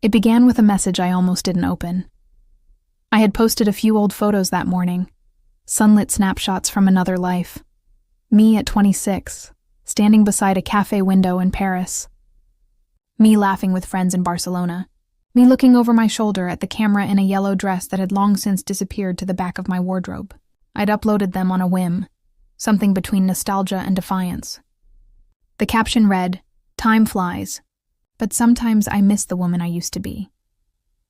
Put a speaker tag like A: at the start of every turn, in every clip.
A: It began with a message I almost didn't open. I had posted a few old photos that morning, sunlit snapshots from another life. Me at 26, standing beside a cafe window in Paris. Me laughing with friends in Barcelona. Me looking over my shoulder at the camera in a yellow dress that had long since disappeared to the back of my wardrobe. I'd uploaded them on a whim, something between nostalgia and defiance. The caption read, "Time flies, but sometimes I miss the woman I used to be."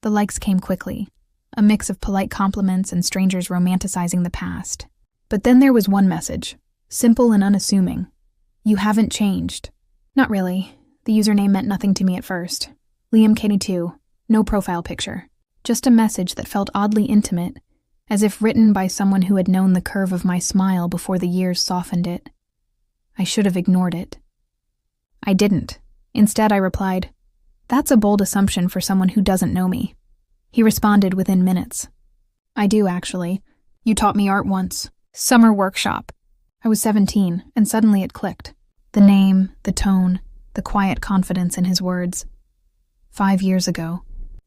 A: The likes came quickly, a mix of polite compliments and strangers romanticizing the past. But then there was one message, simple and unassuming. "You haven't changed." Not really. The username meant nothing to me at first. Liam Katie2, no profile picture. Just a message that felt oddly intimate, as if written by someone who had known the curve of my smile before the years softened it. I should have ignored it. I didn't. Instead, I replied, "That's a bold assumption for someone who doesn't know me." He responded within minutes. "I do, actually. You taught me art once. Summer workshop." I was 17, and suddenly it clicked. The name, the tone, the quiet confidence in his words. 5 years ago,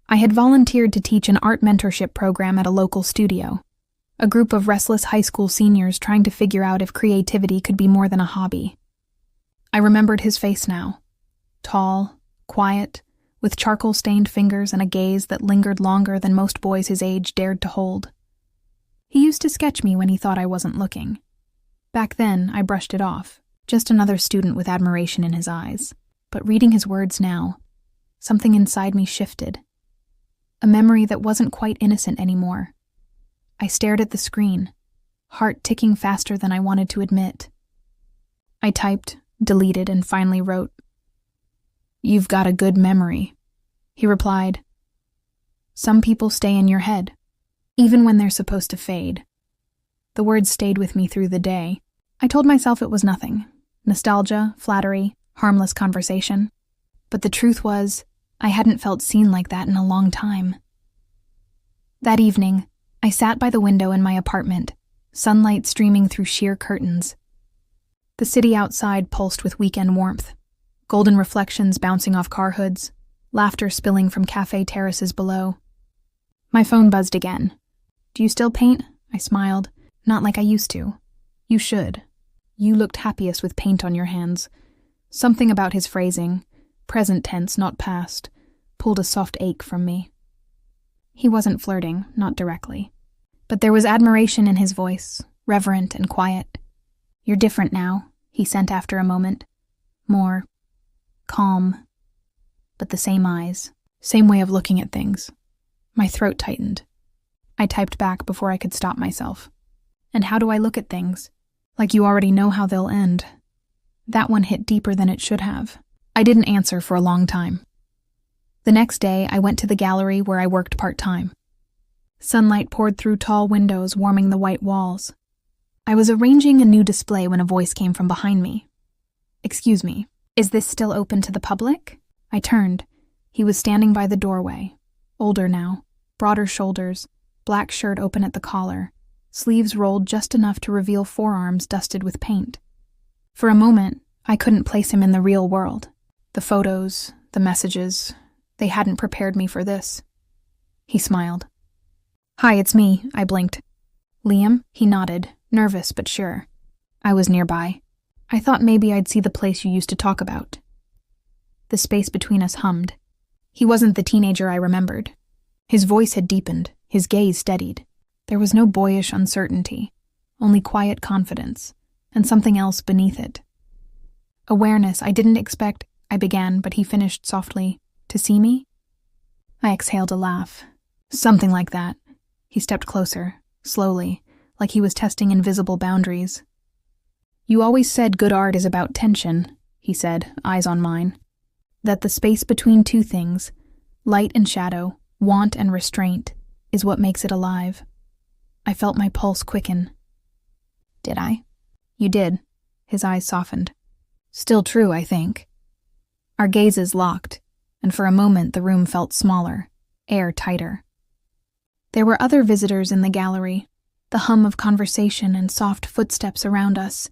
A: I had volunteered to teach an art mentorship program at a local studio, a group of restless high school seniors trying to figure out if creativity could be more than a hobby. I remembered his face now. Tall, quiet, with charcoal-stained fingers and a gaze that lingered longer than most boys his age dared to hold. He used to sketch me when he thought I wasn't looking. Back then, I brushed it off, just another student with admiration in his eyes. But reading his words now, something inside me shifted. A memory that wasn't quite innocent anymore. I stared at the screen, heart ticking faster than I wanted to admit. I typed, deleted, and finally wrote, "You've got a good memory." He replied, "Some people stay in your head, even when they're supposed to fade." The words stayed with me through the day. I told myself it was nothing. Nostalgia, flattery, harmless conversation. But the truth was, I hadn't felt seen like that in a long time. That evening, I sat by the window in my apartment, sunlight streaming through sheer curtains. The city outside pulsed with weekend warmth, golden reflections bouncing off car hoods, laughter spilling from cafe terraces below. My phone buzzed again. "Do you still paint?" I smiled. "Not like I used to." "You should. You looked happiest with paint on your hands." Something about his phrasing, present tense, not past, pulled a soft ache from me. He wasn't flirting, not directly. But there was admiration in his voice, reverent and quiet. "You're different now," he sent after a moment. More calm, but the same eyes, same way of looking at things. My throat tightened. I typed back before I could stop myself. "And how do I look at things? Like you already know how they'll end." That one hit deeper than it should have. I didn't answer for a long time. The next day, I went to the gallery where I worked part-time. Sunlight poured through tall windows, warming the white walls. I was arranging a new display when a voice came from behind me. "Excuse me, is this still open to the public?" I turned. He was standing by the doorway, older now, broader shoulders, black shirt open at the collar, sleeves rolled just enough to reveal forearms dusted with paint. For a moment, I couldn't place him in the real world. The photos, the messages, they hadn't prepared me for this. He smiled. "Hi, it's me," I blinked. "Liam?" He nodded, nervous but sure. I was nearby. "I thought maybe I'd see the place you used to talk about." The space between us hummed. He wasn't the teenager I remembered. His voice had deepened, his gaze steadied. There was no boyish uncertainty, only quiet confidence, and something else beneath it. Awareness I didn't expect, I began, but he finished softly, "To see me?" I exhaled a laugh. "Something like that." He stepped closer, slowly, like he was testing invisible boundaries. "You always said good art is about tension," he said, eyes on mine. "That the space between two things, light and shadow, want and restraint, is what makes it alive." I felt my pulse quicken. "Did I?" "You did." His eyes softened. "Still true, I think." Our gazes locked, and for a moment the room felt smaller, air tighter. There were other visitors in the gallery, the hum of conversation and soft footsteps around us.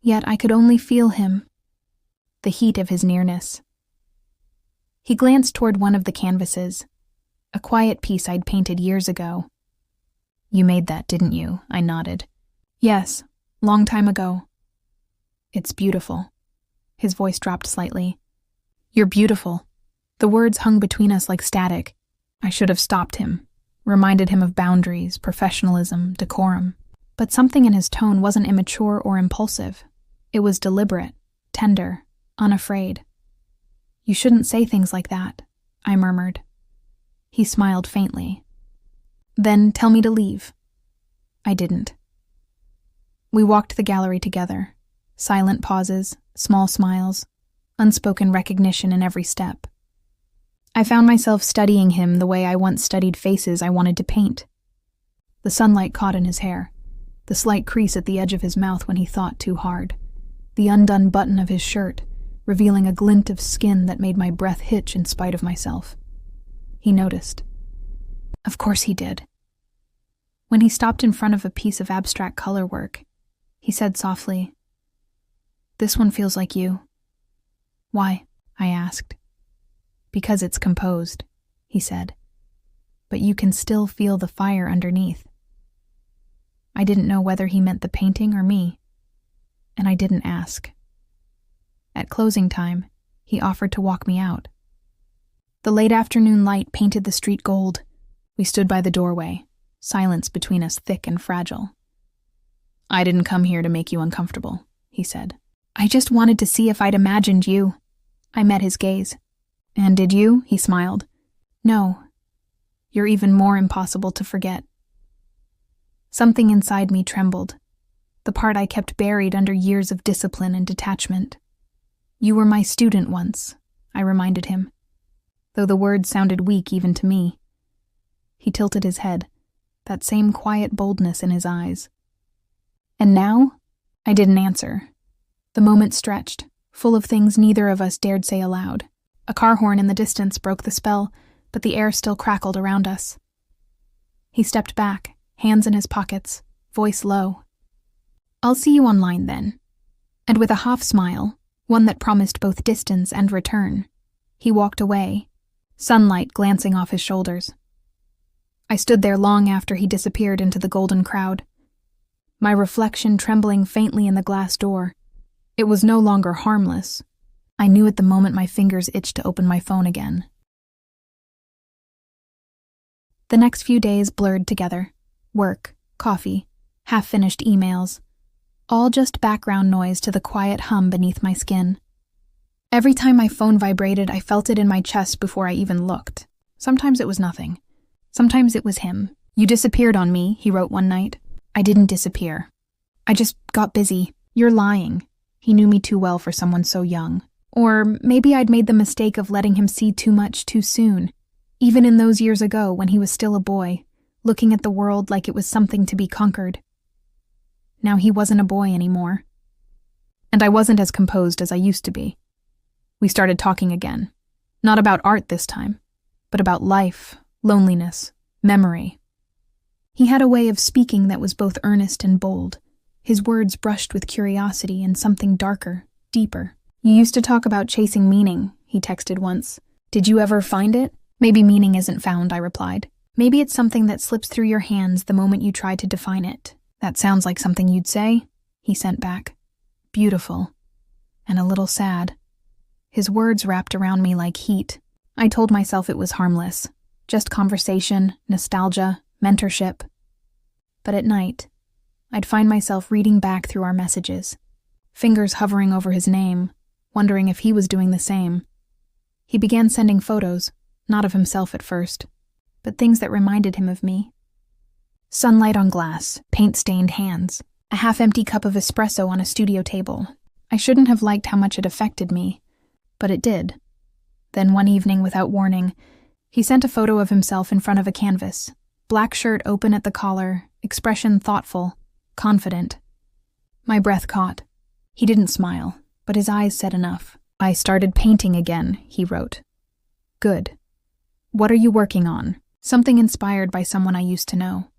A: Yet I could only feel him, the heat of his nearness. He glanced toward one of the canvases, a quiet piece I'd painted years ago. "You made that, didn't you?" I nodded. "Yes, long time ago." "It's beautiful." His voice dropped slightly. "You're beautiful." The words hung between us like static. I should have stopped him, reminded him of boundaries, professionalism, decorum. But something in his tone wasn't immature or impulsive. It was deliberate, tender, unafraid. "You shouldn't say things like that," I murmured. He smiled faintly. "Then tell me to leave." I didn't. We walked the gallery together. Silent pauses, small smiles, unspoken recognition in every step. I found myself studying him the way I once studied faces I wanted to paint. The sunlight caught in his hair, the slight crease at the edge of his mouth when he thought too hard, the undone button of his shirt, revealing a glint of skin that made my breath hitch in spite of myself. He noticed. Of course he did. When he stopped in front of a piece of abstract color work, he said softly, "This one feels like you." "Why?" I asked. "Because it's composed," he said. "But you can still feel the fire underneath." I didn't know whether he meant the painting or me, and I didn't ask. At closing time, he offered to walk me out. The late afternoon light painted the street gold. We stood by the doorway, silence between us thick and fragile. "I didn't come here to make you uncomfortable," he said. "I just wanted to see if I'd imagined you." I met his gaze. "And did you?" He smiled. "No. You're even more impossible to forget." Something inside me trembled, the part I kept buried under years of discipline and detachment. "You were my student once," I reminded him, though the words sounded weak even to me. He tilted his head, that same quiet boldness in his eyes. "And now?" I didn't answer. The moment stretched, full of things neither of us dared say aloud. A car horn in the distance broke the spell, but the air still crackled around us. He stepped back, hands in his pockets, voice low. "I'll see you online then." And with a half smile, one that promised both distance and return, he walked away, sunlight glancing off his shoulders. I stood there long after he disappeared into the golden crowd, my reflection trembling faintly in the glass door. It was no longer harmless. I knew at the moment my fingers itched to open my phone again. The next few days blurred together. Work, coffee, half-finished emails, all just background noise to the quiet hum beneath my skin. Every time my phone vibrated, I felt it in my chest before I even looked. Sometimes it was nothing. Sometimes it was him. "You disappeared on me," he wrote one night. "I didn't disappear. I just got busy." "You're lying." He knew me too well for someone so young. Or maybe I'd made the mistake of letting him see too much too soon, even in those years ago when he was still a boy, looking at the world like it was something to be conquered. Now he wasn't a boy anymore. And I wasn't as composed as I used to be. We started talking again. Not about art this time, but about life, loneliness, memory. He had a way of speaking that was both earnest and bold. His words brushed with curiosity and something darker, deeper. "You used to talk about chasing meaning," he texted once. "Did you ever find it?" "Maybe meaning isn't found," I replied. "Maybe it's something that slips through your hands the moment you try to define it." "That sounds like something you'd say," he sent back. Beautiful. And a little sad. His words wrapped around me like heat. I told myself it was harmless. Just conversation, nostalgia, mentorship. But at night, I'd find myself reading back through our messages, fingers hovering over his name, wondering if he was doing the same. He began sending photos, not of himself at first, but things that reminded him of me. Sunlight on glass, paint-stained hands, a half-empty cup of espresso on a studio table. I shouldn't have liked how much it affected me, but it did. Then one evening, without warning, he sent a photo of himself in front of a canvas, black shirt open at the collar, expression thoughtful, confident. My breath caught. He didn't smile, but his eyes said enough. "I started painting again," he wrote. "Good. What are you working on?" Something inspired by someone I used to know.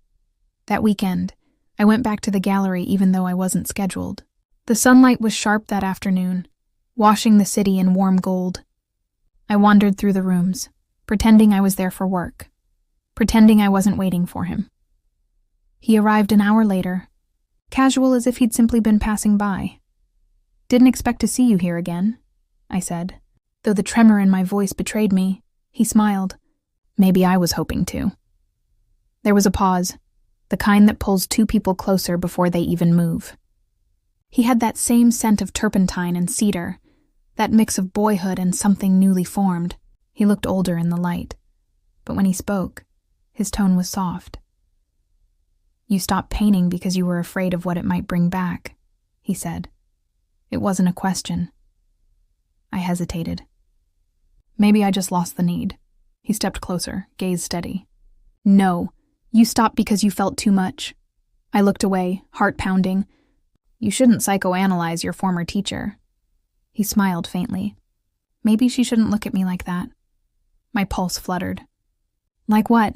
A: That weekend, I went back to the gallery even though I wasn't scheduled. The sunlight was sharp that afternoon, washing the city in warm gold. I wandered through the rooms, pretending I was there for work, pretending I wasn't waiting for him. He arrived an hour later, casual as if he'd simply been passing by. "Didn't expect to see you here again," I said. Though the tremor in my voice betrayed me, he smiled. "Maybe I was hoping to." There was a pause, the kind that pulls two people closer before they even move. He had that same scent of turpentine and cedar, that mix of boyhood and something newly formed. He looked older in the light, but when he spoke, his tone was soft. "You stopped painting because you were afraid of what it might bring back," he said. It wasn't a question. I hesitated. "Maybe I just lost the need." He stepped closer, gaze steady. "No, you stopped because you felt too much." I looked away, heart pounding. "You shouldn't psychoanalyze your former teacher." He smiled faintly. Maybe she shouldn't look at me like that. My pulse fluttered. Like what?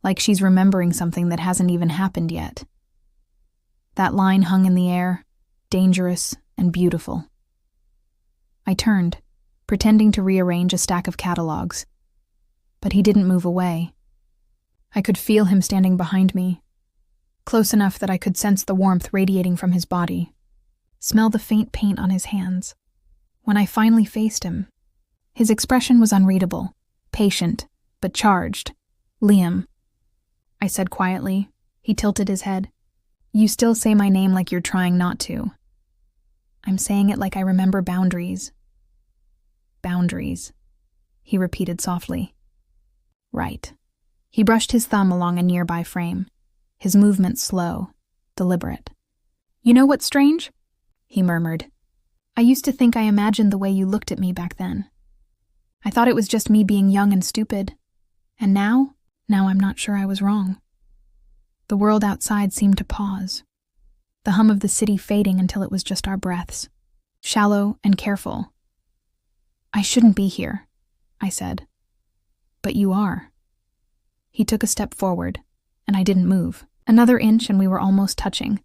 A: Like she's remembering something that hasn't even happened yet. That line hung in the air, dangerous and beautiful. I turned, pretending to rearrange a stack of catalogs. But he didn't move away. I could feel him standing behind me, close enough that I could sense the warmth radiating from his body, smell the faint paint on his hands. When I finally faced him, his expression was unreadable, patient, but charged. "Liam," I said quietly. He tilted his head. "You still say my name like you're trying not to." "I'm saying it like I remember boundaries." "Boundaries," he repeated softly. "Right." He brushed his thumb along a nearby frame, his movements slow, deliberate. "You know what's strange?" he murmured. "I used to think I imagined the way you looked at me back then. I thought it was just me being young and stupid. And now I'm not sure I was wrong." The world outside seemed to pause, the hum of the city fading until it was just our breaths, shallow and careful. "I shouldn't be here," I said. "But you are." He took a step forward, and I didn't move. Another inch and we were almost touching,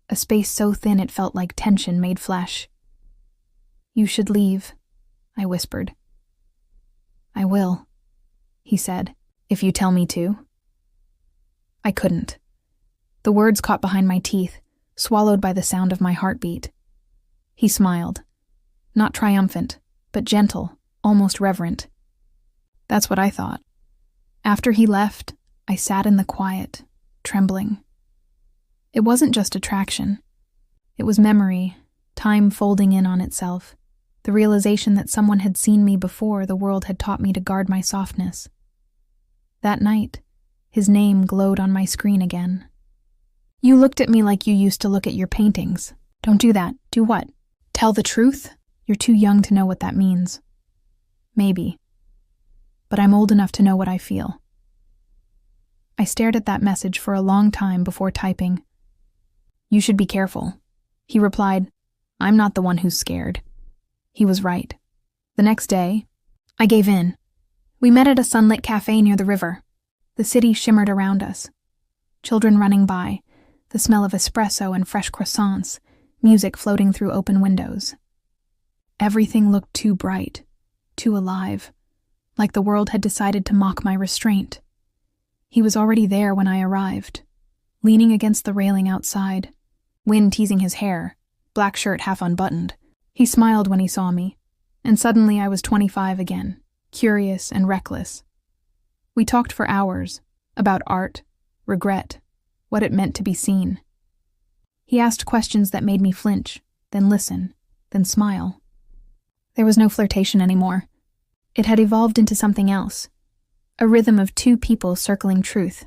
A: a space so thin it felt like tension made flesh. "You should leave," I whispered. "I will," he said, "if you tell me to." I couldn't. The words caught behind my teeth, swallowed by the sound of my heartbeat. He smiled, not triumphant, but gentle, almost reverent. That's what I thought. After he left, I sat in the quiet, trembling. It wasn't just attraction. It was memory, time folding in on itself, the realization that someone had seen me before the world had taught me to guard my softness. That night, his name glowed on my screen again. "You looked at me like you used to look at your paintings. Don't do that." "Do what? Tell the truth?" "You're too young to know what that means." "Maybe. But I'm old enough to know what I feel." I stared at that message for a long time before typing. "You should be careful." He replied, "I'm not the one who's scared." He was right. The next day, I gave in. We met at a sunlit cafe near the river. The city shimmered around us. Children running by, the smell of espresso and fresh croissants, music floating through open windows. Everything looked too bright, too alive, like the world had decided to mock my restraint. He was already there when I arrived, leaning against the railing outside, wind teasing his hair, black shirt half unbuttoned. He smiled when he saw me, and suddenly I was 25 again, curious and reckless. We talked for hours, about art, regret, what it meant to be seen. He asked questions that made me flinch, then listen, then smile. There was no flirtation anymore. It had evolved into something else, a rhythm of two people circling truth.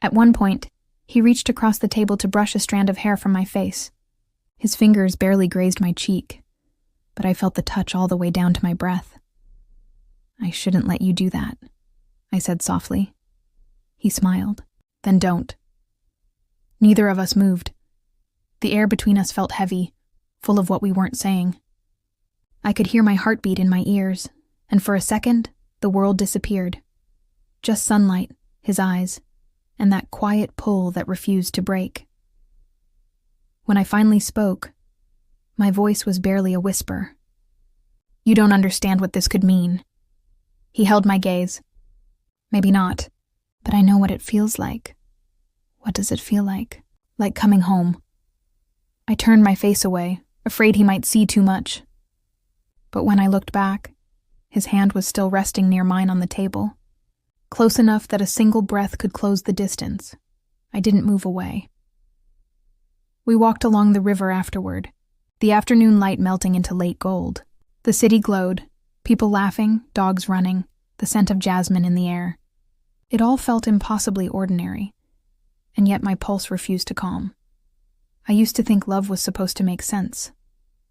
A: At one point, he reached across the table to brush a strand of hair from my face. His fingers barely grazed my cheek, but I felt the touch all the way down to my breath. "I shouldn't let you do that," I said softly. He smiled. "Then don't." Neither of us moved. The air between us felt heavy, full of what we weren't saying. I could hear my heartbeat in my ears, and for a second, the world disappeared. Just sunlight, his eyes, and that quiet pull that refused to break. When I finally spoke, my voice was barely a whisper. You don't understand what this could mean. He held my gaze. Maybe not, but I know what it feels like. What does it feel like? Like coming home. I turned my face away, afraid he might see too much. But when I looked back, his hand was still resting near mine on the table, close enough that a single breath could close the distance. I didn't move away. We walked along the river afterward, the afternoon light melting into late gold. The city glowed, people laughing, dogs running, the scent of jasmine in the air. It all felt impossibly ordinary, and yet my pulse refused to calm. I used to think love was supposed to make sense,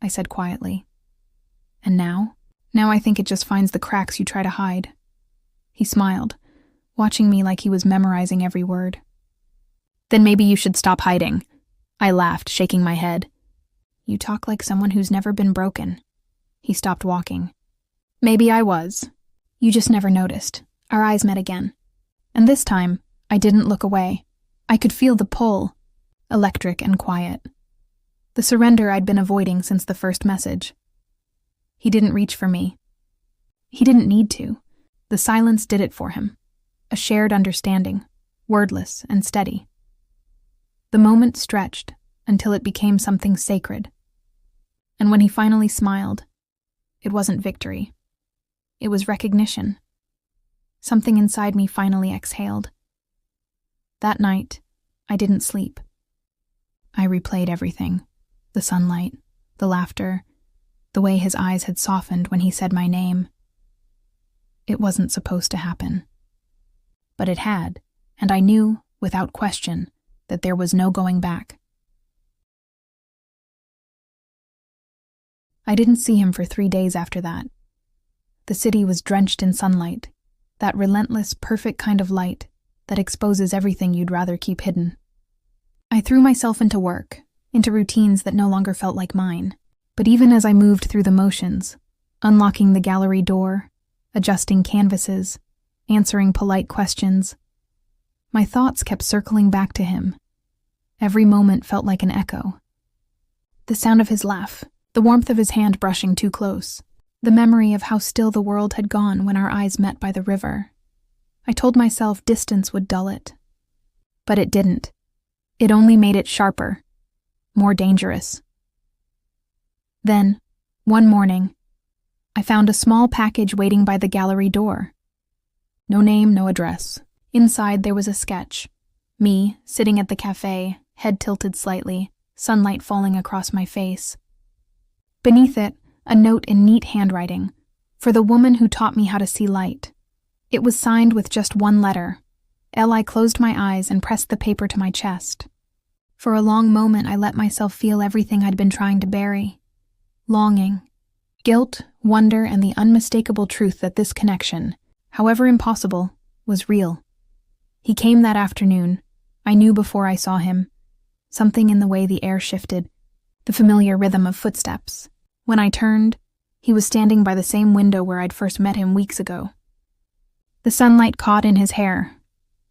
A: I said quietly. And now? Now I think it just finds the cracks you try to hide. He smiled, watching me like he was memorizing every word. Then maybe you should stop hiding. I laughed, shaking my head. You talk like someone who's never been broken. He stopped walking. Maybe I was. You just never noticed. Our eyes met again. And this time, I didn't look away. I could feel the pull, electric and quiet. The surrender I'd been avoiding since the first message. He didn't reach for me. He didn't need to. The silence did it for him. A shared understanding, wordless and steady. The moment stretched until it became something sacred. And when he finally smiled, it wasn't victory. It was recognition. Something inside me finally exhaled. That night, I didn't sleep. I replayed everything. The sunlight, the laughter, the way his eyes had softened when he said my name. It wasn't supposed to happen. But it had, and I knew, without question, that there was no going back. I didn't see him for 3 days after that. The city was drenched in sunlight, that relentless, perfect kind of light that exposes everything you'd rather keep hidden. I threw myself into work, into routines that no longer felt like mine. But even as I moved through the motions, unlocking the gallery door, adjusting canvases, answering polite questions, my thoughts kept circling back to him. Every moment felt like an echo. The sound of his laugh, the warmth of his hand brushing too close, the memory of how still the world had gone when our eyes met by the river. I told myself distance would dull it. But it didn't. It only made it sharper, more dangerous. Then, one morning, I found a small package waiting by the gallery door. No name, no address. Inside there was a sketch. Me, sitting at the cafe, head tilted slightly, sunlight falling across my face. Beneath it, a note in neat handwriting, for the woman who taught me how to see light. It was signed with just one letter. I closed my eyes and pressed the paper to my chest. For a long moment I let myself feel everything I'd been trying to bury. Longing, guilt, wonder, and the unmistakable truth that this connection, however impossible, was real. He came that afternoon. I knew before I saw him. Something in the way the air shifted, the familiar rhythm of footsteps. When I turned, he was standing by the same window where I'd first met him weeks ago. The sunlight caught in his hair,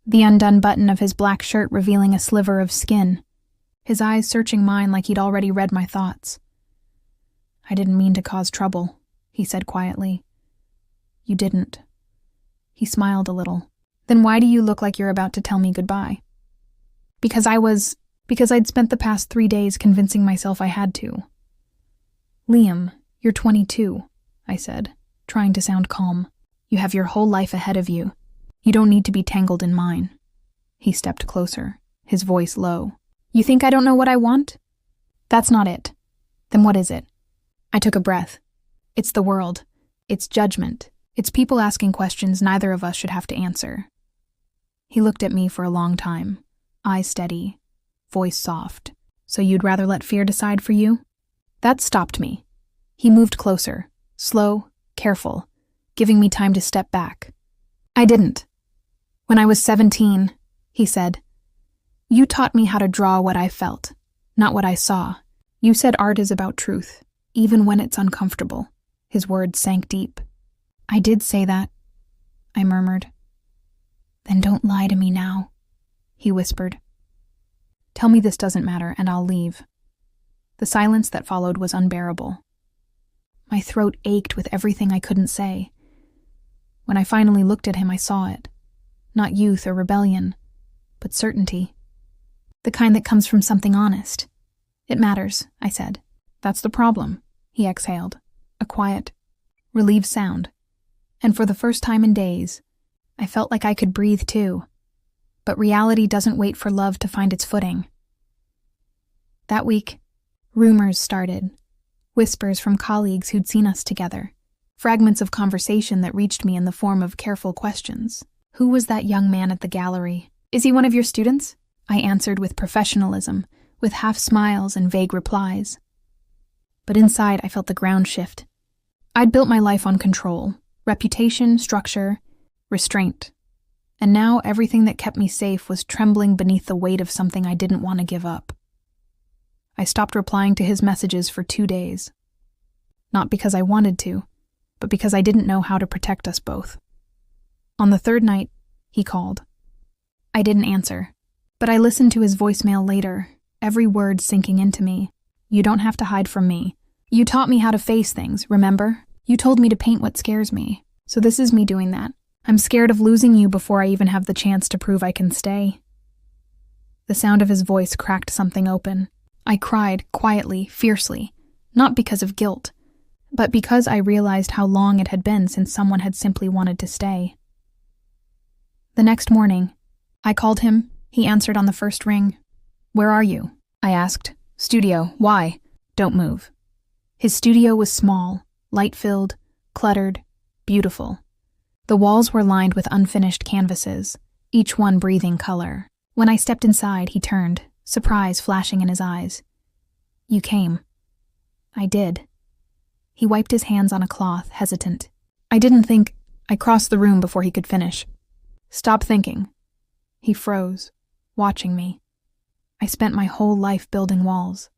A: the undone button of his black shirt revealing a sliver of skin, his eyes searching mine like he'd already read my thoughts. I didn't mean to cause trouble, he said quietly. You didn't. He smiled a little. Then why do you look like you're about to tell me goodbye? Because I'd spent the past 3 days convincing myself I had to. Liam, you're 22, I said, trying to sound calm. You have your whole life ahead of you. You don't need to be tangled in mine. He stepped closer, his voice low. You think I don't know what I want? That's not it. Then what is it? I took a breath. It's the world. It's judgment. It's people asking questions neither of us should have to answer. He looked at me for a long time, eyes steady, voice soft. So you'd rather let fear decide for you? That stopped me. He moved closer, slow, careful, giving me time to step back. I didn't. When I was 17, he said, you taught me how to draw what I felt, not what I saw. You said art is about truth, even when it's uncomfortable. His words sank deep. I did say that, I murmured. Then don't lie to me now, he whispered. Tell me this doesn't matter and I'll leave. The silence that followed was unbearable. My throat ached with everything I couldn't say. When I finally looked at him, I saw it. Not youth or rebellion, but certainty. The kind that comes from something honest. It matters, I said. That's the problem, he exhaled. A quiet, relieved sound. And for the first time in days, I felt like I could breathe too. But reality doesn't wait for love to find its footing. That week, rumors started. Whispers from colleagues who'd seen us together. Fragments of conversation that reached me in the form of careful questions. Who was that young man at the gallery? Is he one of your students? I answered with professionalism, with half smiles and vague replies. But inside, I felt the ground shift. I'd built my life on control, reputation, structure, restraint. And now everything that kept me safe was trembling beneath the weight of something I didn't want to give up. I stopped replying to his messages for 2 days. Not because I wanted to, but because I didn't know how to protect us both. On the third night, he called. I didn't answer, but I listened to his voicemail later, every word sinking into me. You don't have to hide from me. You taught me how to face things, remember? You told me to paint what scares me, so this is me doing that. I'm scared of losing you before I even have the chance to prove I can stay. The sound of his voice cracked something open. I cried, quietly, fiercely, not because of guilt, but because I realized how long it had been since someone had simply wanted to stay. The next morning, I called him. He answered on the first ring. Where are you? I asked. Studio. Why? Don't move. His studio was small, light-filled, cluttered, beautiful. The walls were lined with unfinished canvases, each one breathing color. When I stepped inside, he turned, surprise flashing in his eyes. You came. I did. He wiped his hands on a cloth, hesitant. I didn't think. I crossed the room before he could finish. Stop thinking. He froze, watching me. I spent my whole life building walls,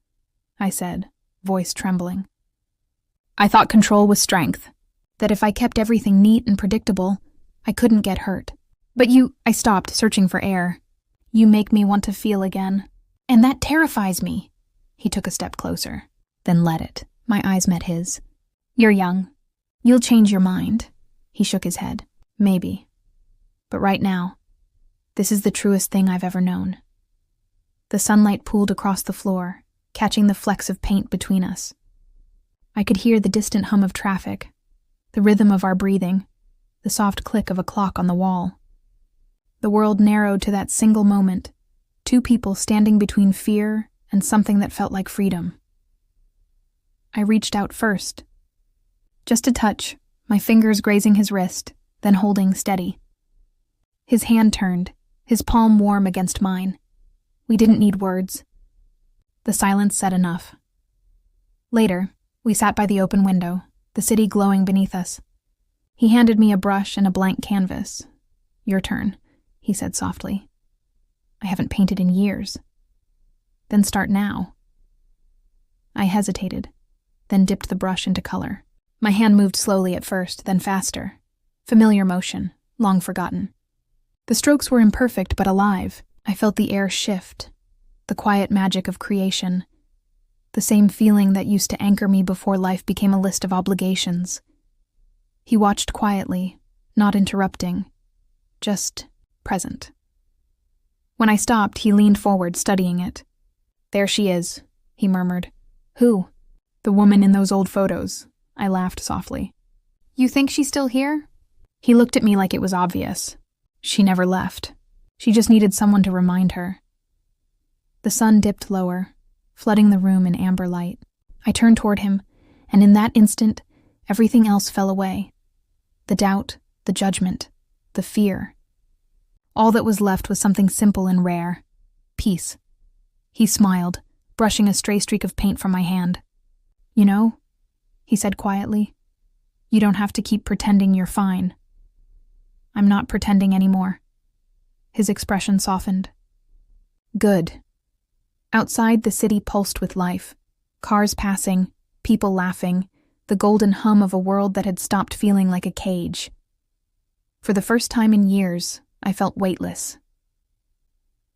A: I said, voice trembling. I thought control was strength, that if I kept everything neat and predictable, I couldn't get hurt. But I stopped, searching for air. You make me want to feel again. And that terrifies me. He took a step closer. Then let it. My eyes met his. You're young. You'll change your mind. He shook his head. Maybe. But right now, this is the truest thing I've ever known. The sunlight pooled across the floor, catching the flecks of paint between us. I could hear the distant hum of traffic, the rhythm of our breathing, the soft click of a clock on the wall. The world narrowed to that single moment, 2 people standing between fear and something that felt like freedom. I reached out first. Just a touch, my fingers grazing his wrist, then holding steady. His hand turned, his palm warm against mine. We didn't need words. The silence said enough. Later, we sat by the open window, the city glowing beneath us. He handed me a brush and a blank canvas. Your turn, he said softly. I haven't painted in years. Then start now. I hesitated, then dipped the brush into color. My hand moved slowly at first, then faster. Familiar motion, long forgotten. The strokes were imperfect but alive. I felt the air shift, the quiet magic of creation, the same feeling that used to anchor me before life became a list of obligations. He watched quietly, not interrupting, just present. When I stopped, he leaned forward, studying it. There she is, he murmured. Who? The woman in those old photos. I laughed softly. You think she's still here? He looked at me like it was obvious. She never left. She just needed someone to remind her. The sun dipped lower, flooding the room in amber light. I turned toward him, and in that instant, everything else fell away. The doubt, the judgment, the fear. All that was left was something simple and rare. Peace. He smiled, brushing a stray streak of paint from my hand. You know, he said quietly, you don't have to keep pretending you're fine. I'm not pretending anymore. His expression softened. Good. Outside, the city pulsed with life. Cars passing, people laughing, the golden hum of a world that had stopped feeling like a cage. For the first time in years, I felt weightless.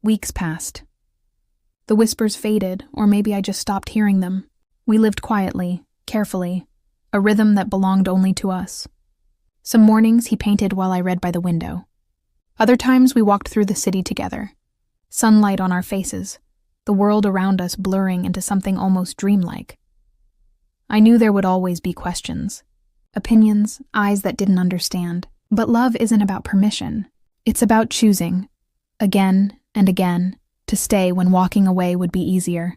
A: Weeks passed. The whispers faded, or maybe I just stopped hearing them. We lived quietly, carefully, a rhythm that belonged only to us. Some mornings he painted while I read by the window. Other times we walked through the city together, sunlight on our faces, the world around us blurring into something almost dreamlike. I knew there would always be questions, opinions, eyes that didn't understand. But love isn't about permission. It's about choosing, again and again, to stay when walking away would be easier.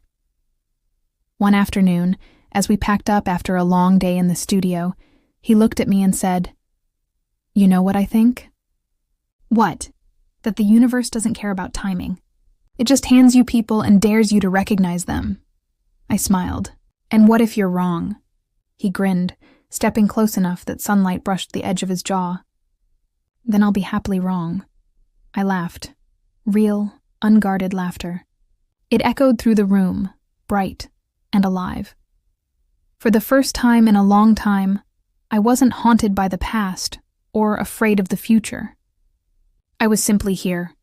A: One afternoon, as we packed up after a long day in the studio, he looked at me and said, "You know what I think?" "What?" "That the universe doesn't care about timing. It just hands you people and dares you to recognize them." I smiled. "And what if you're wrong?" He grinned, stepping close enough that sunlight brushed the edge of his jaw. "Then I'll be happily wrong." I laughed. Real, unguarded laughter. It echoed through the room, bright and alive. For the first time in a long time, I wasn't haunted by the past or afraid of the future. I was simply here,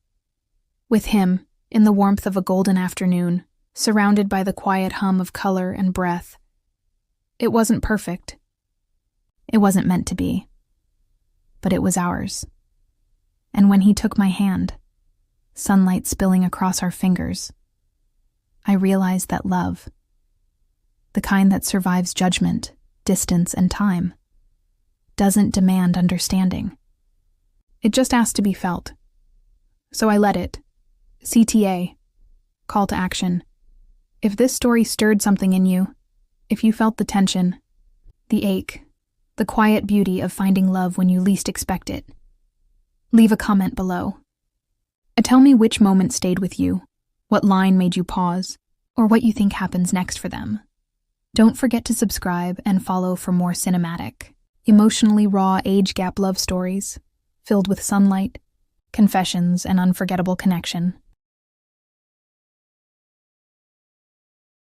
A: with him, in the warmth of a golden afternoon, surrounded by the quiet hum of color and breath. It wasn't perfect. It wasn't meant to be. But it was ours. And when he took my hand, sunlight spilling across our fingers, I realized that love, the kind that survives judgment, distance, and time, doesn't demand understanding. It just asks to be felt. So I let it. CTA. Call to action. If this story stirred something in you, if you felt the tension, the ache, the quiet beauty of finding love when you least expect it, leave a comment below. Tell me which moment stayed with you, what line made you pause, or what you think happens next for them. Don't forget to subscribe and follow for more cinematic, emotionally raw age gap love stories, filled with sunlight, confessions, and unforgettable connection.